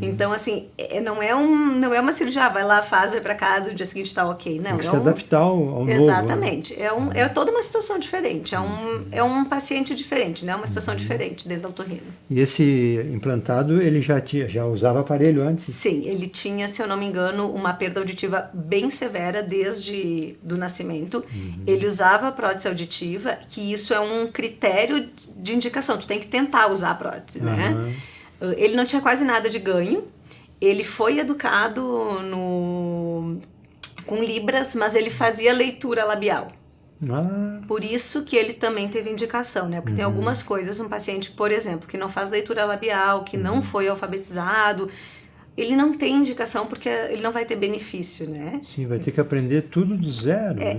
Speaker 2: Então, assim, não é uma cirurgia, vai lá, vai pra casa, o dia seguinte tá ok. Não,
Speaker 1: tem que se adaptar ao novo.
Speaker 2: Exatamente. É toda uma situação diferente, é um paciente diferente, né? Uma situação diferente dentro do otorrino.
Speaker 1: E esse implantado, ele já usava aparelho antes?
Speaker 2: Sim, ele tinha, se eu não me engano, uma perda auditiva bem severa desde do nascimento. Ele usava a prótese auditiva, que isso é um critério de indicação, tu tem que tentar usar a prótese, né? Ele não tinha quase nada de ganho, ele foi educado com Libras, mas ele fazia leitura labial. Por isso que ele também teve indicação, né? Porque tem algumas coisas, um paciente, por exemplo, que não faz leitura labial, que não foi alfabetizado, ele não tem indicação porque ele não vai ter benefício, né?
Speaker 1: Sim, vai ter que aprender tudo do zero, né?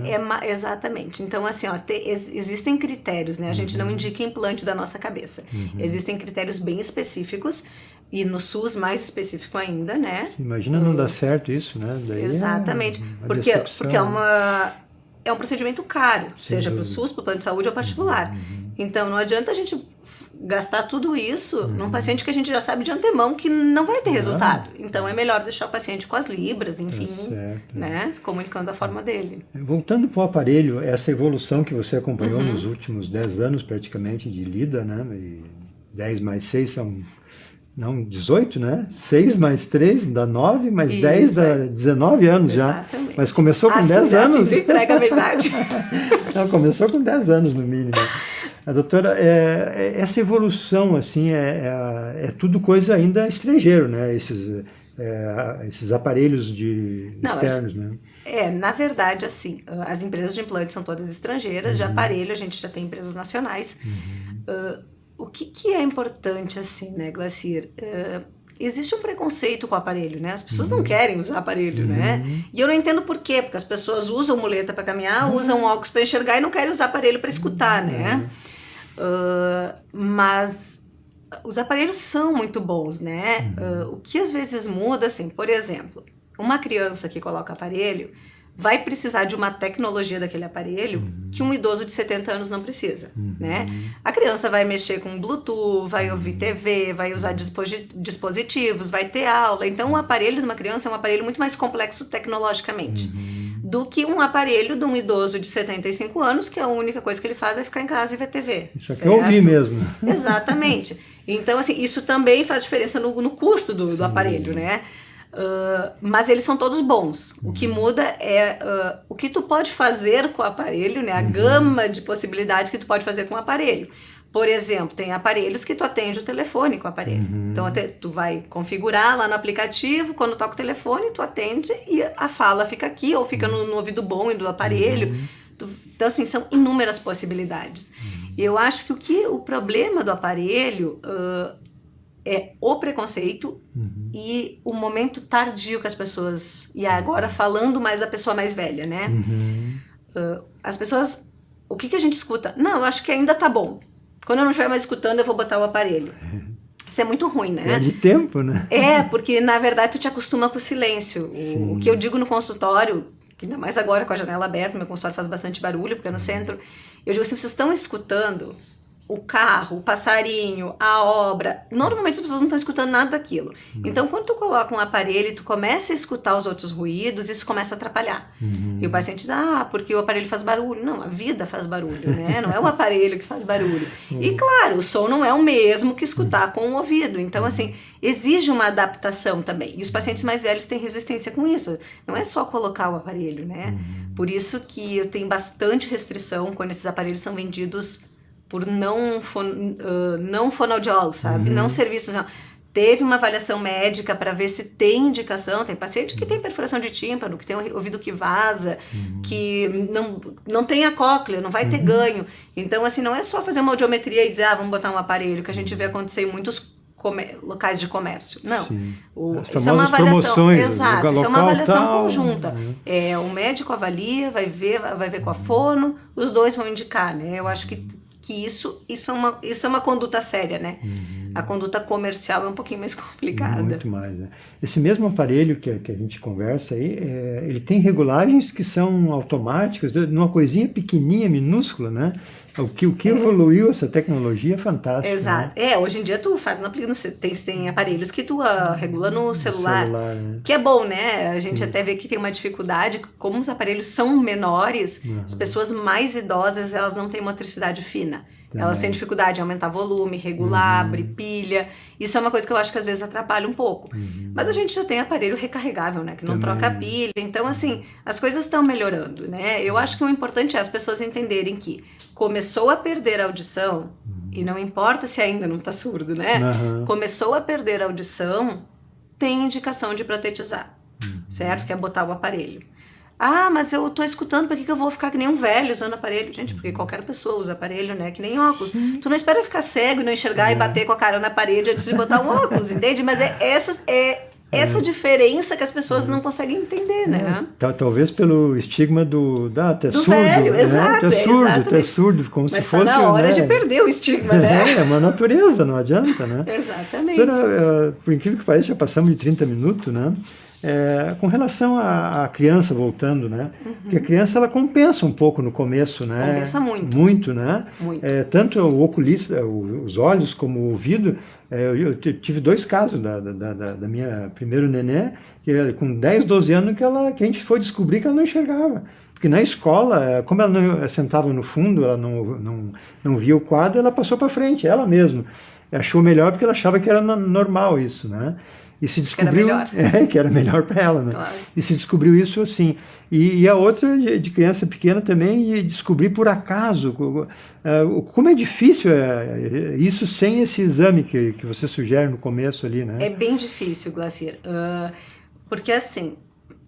Speaker 2: Exatamente. Então, assim, existem critérios, né? A gente não indica implante da nossa cabeça. Existem critérios bem específicos e no SUS mais específico ainda, né?
Speaker 1: Imagina não dar certo isso, né? Daí
Speaker 2: exatamente. Porque é um procedimento caro, seja para o SUS, para o plano de saúde ou particular. Então, não adianta a gente gastar tudo isso num paciente que a gente já sabe de antemão que não vai ter resultado. Então, é melhor deixar o paciente com as Libras, enfim, né? Se comunicando da forma dele.
Speaker 1: Voltando para o aparelho, essa evolução que você acompanhou nos últimos 10 anos, praticamente, de lida, né? E 10 mais 6 são... Não, 18, né? 6 mais 3 dá 9, mais 10 dá 19 anos já.
Speaker 2: Exatamente.
Speaker 1: Mas começou com 10 anos.
Speaker 2: Assim entrega a verdade.
Speaker 1: Não, começou com 10 anos no mínimo. A doutora, essa evolução, assim, é tudo coisa ainda estrangeiro, né? Esses aparelhos externos, né?
Speaker 2: Na verdade, assim, as empresas de implantes são todas estrangeiras, de aparelho a gente já tem empresas nacionais. o que é importante assim, né, Glacier? Existe um preconceito com o aparelho, né? As pessoas não querem usar aparelho, né? E eu não entendo por quê, porque as pessoas usam muleta para caminhar, usam óculos para enxergar e não querem usar aparelho para escutar, né? Mas os aparelhos são muito bons, né? O que às vezes muda, assim, por exemplo, uma criança que coloca aparelho vai precisar de uma tecnologia daquele aparelho que um idoso de 70 anos não precisa, né? A criança vai mexer com Bluetooth, vai ouvir TV, vai usar dispositivos, vai ter aula. Então, o aparelho de uma criança é um aparelho muito mais complexo tecnologicamente do que um aparelho de um idoso de 75 anos, que a única coisa que ele faz é ficar em casa e ver TV.
Speaker 1: Só que eu ouvi mesmo.
Speaker 2: Exatamente. Então, assim, isso também faz diferença no custo do aparelho, né? Mas eles são todos bons. O que muda é o que tu pode fazer com o aparelho, né? A gama de possibilidades que tu pode fazer com o aparelho. Por exemplo, tem aparelhos que tu atende o telefone com o aparelho. Então, tu vai configurar lá no aplicativo, quando toca o telefone, tu atende e a fala fica aqui, ou fica no ouvido bom do aparelho. Então, assim, são inúmeras possibilidades. E eu acho que o problema do aparelho é o preconceito e o momento tardio que as pessoas... E agora falando mais da pessoa mais velha, né? As pessoas... O que a gente escuta? Não, eu acho que ainda tá bom. Quando eu não estiver mais escutando, eu vou botar o aparelho. Isso é muito ruim, né?
Speaker 1: É de tempo, né?
Speaker 2: Porque na verdade tu te acostuma com o silêncio. O que eu digo no consultório, que ainda mais agora com a janela aberta, meu consultório faz bastante barulho, porque é no centro. Eu digo assim, vocês estão escutando o carro, o passarinho, a obra. Normalmente as pessoas não estão escutando nada daquilo. Então, quando tu coloca um aparelho e tu começa a escutar os outros ruídos, isso começa a atrapalhar. E o paciente diz, porque o aparelho faz barulho. Não, a vida faz barulho, né? Não é o aparelho que faz barulho. E claro, o som não é o mesmo que escutar com o ouvido. Então, assim, exige uma adaptação também. E os pacientes mais velhos têm resistência com isso. Não é só colocar o aparelho, né? Por isso que eu tenho bastante restrição quando esses aparelhos são vendidos por não fonoaudiólogos, sabe? Não serviços. Não. Teve uma avaliação médica para ver se tem indicação. Tem paciente que tem perfuração de tímpano, que tem ouvido que vaza, que não tem a cóclea, não vai ter ganho. Então, assim, não é só fazer uma audiometria e dizer, vamos botar um aparelho, que a gente vê acontecer em muitos locais de comércio. Não. Isso é uma avaliação. Exato, isso é uma avaliação conjunta. O médico avalia, vai ver com a fono, os dois vão indicar, né? Eu acho que isso é uma conduta séria, né? A conduta comercial é um pouquinho mais complicada.
Speaker 1: Muito mais, né? Esse mesmo aparelho que a gente conversa aí, ele tem regulagens que são automáticas, numa coisinha pequenininha, minúscula, né? O que evoluiu essa tecnologia é fantástico.
Speaker 2: Exato.
Speaker 1: Né?
Speaker 2: Hoje em dia tu faz tem aparelhos que tu regula no celular,
Speaker 1: né?
Speaker 2: Que é bom, né? A gente até vê que tem uma dificuldade, como os aparelhos são menores, as pessoas mais idosas, elas não têm motricidade fina. Elas têm dificuldade em aumentar volume, regular, abrir pilha. Isso é uma coisa que eu acho que às vezes atrapalha um pouco. Mas a gente já tem aparelho recarregável, né? Que não troca pilha. Então, assim, as coisas estão melhorando, né? Eu acho que o importante é as pessoas entenderem que começou a perder a audição, e não importa se ainda não está surdo, né? Começou a perder a audição, tem indicação de protetizar, certo? Que é botar o aparelho. Mas eu tô escutando, por que eu vou ficar que nem um velho usando aparelho? Gente, porque qualquer pessoa usa aparelho, né? Que nem óculos. Tu não espera ficar cego e não enxergar e bater com a cara na parede antes de botar um óculos, entende? Mas essa diferença que as pessoas não conseguem entender, né?
Speaker 1: Talvez pelo estigma do surdo,
Speaker 2: velho,
Speaker 1: né?
Speaker 2: Exato,
Speaker 1: Tu é surdo, como
Speaker 2: mas
Speaker 1: se fosse...
Speaker 2: Mas tá na hora de perder o estigma, né?
Speaker 1: É uma natureza, não adianta, né?
Speaker 2: Exatamente.
Speaker 1: Então, por incrível que pareça, já passamos de 30 minutos, né? Com relação à criança voltando, né? Porque a criança, ela compensa um pouco no começo, né?
Speaker 2: Compensa muito.
Speaker 1: Muito, né?
Speaker 2: Muito.
Speaker 1: Tanto o oculista, os olhos, como o ouvido. Eu tive 2 casos da minha primeiro neném, que com 10, 12 anos, que a gente foi descobrir que ela não enxergava. Porque na escola, como ela não sentava no fundo, ela não via o quadro, ela passou para frente, ela mesma. Achou melhor porque ela achava que era normal isso, né? E se descobriu que era melhor para ela, né?
Speaker 2: Claro.
Speaker 1: E se descobriu isso assim. E a outra de criança pequena também, e descobrir por acaso. Como é difícil isso sem esse exame que você sugere no começo ali, né?
Speaker 2: É bem difícil, Glacier. Porque assim,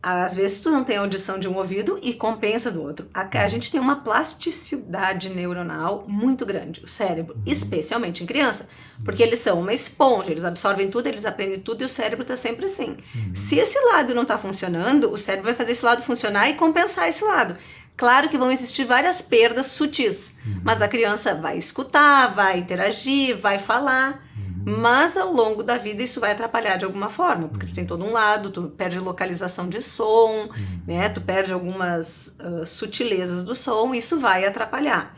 Speaker 2: Às vezes tu não tem audição de um ouvido e compensa do outro. A gente tem uma plasticidade neuronal muito grande, o cérebro, especialmente em criança, porque eles são uma esponja, eles absorvem tudo, eles aprendem tudo e o cérebro está sempre assim. Se esse lado não está funcionando, o cérebro vai fazer esse lado funcionar e compensar esse lado. Claro que vão existir várias perdas sutis, mas a criança vai escutar, vai interagir, vai falar, mas ao longo da vida isso vai atrapalhar de alguma forma, porque tu tem todo um lado, tu perde localização de som, né? Tu perde algumas sutilezas do som, e isso vai atrapalhar.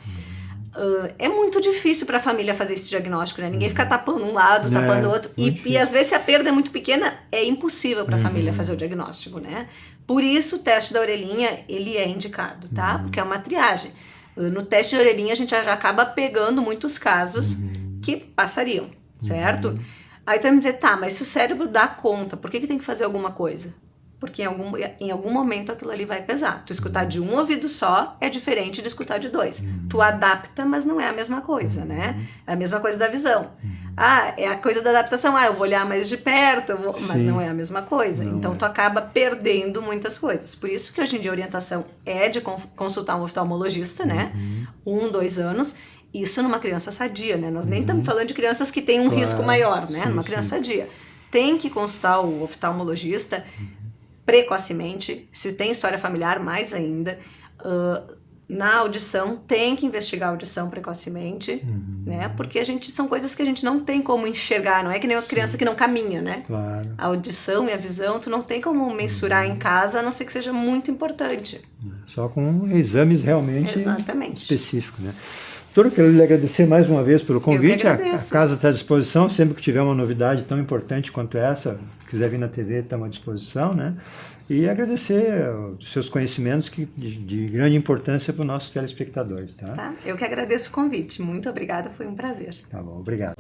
Speaker 2: É muito difícil para a família fazer esse diagnóstico, né? Ninguém fica tapando um lado, tapando o outro. E às vezes, se a perda é muito pequena, é impossível para a família fazer o diagnóstico, né? Por isso, o teste da orelhinha, ele é indicado, tá? Porque é uma triagem. No teste de orelhinha, a gente já acaba pegando muitos casos que passariam, certo? Aí tu vai me dizer, tá, mas se o cérebro dá conta, por que tem que fazer alguma coisa? Porque em algum momento aquilo ali vai pesar. Tu escutar de um ouvido só é diferente de escutar de dois. Tu adapta, mas não é a mesma coisa, né? É a mesma coisa da visão. É a coisa da adaptação. Eu vou olhar mais de perto, mas não é a mesma coisa. Então tu acaba perdendo muitas coisas. Por isso que hoje em dia a orientação é de consultar um oftalmologista, né? 1, 2 anos. Isso numa criança sadia, né? Nós nem estamos falando de crianças que têm um risco maior, né? Numa criança sadia. Tem que consultar o oftalmologista precocemente, se tem história familiar, mais ainda. Na audição, tem que investigar a audição precocemente, né? Porque são coisas que a gente não tem como enxergar, não é que nem uma criança que não caminha, né?
Speaker 1: Claro.
Speaker 2: A audição e a visão, tu não tem como mensurar em casa, a não ser que seja muito importante.
Speaker 1: Só com exames realmente
Speaker 2: Exatamente.
Speaker 1: específicos, né? Doutor, eu quero lhe agradecer mais uma vez pelo convite. A casa está à disposição, sempre que tiver uma novidade tão importante quanto essa, se quiser vir na TV, estamos à disposição, né? E agradecer os seus conhecimentos de grande importância para os nossos telespectadores, tá?
Speaker 2: Eu que agradeço o convite. Muito obrigada, foi um prazer.
Speaker 1: Tá bom, obrigado.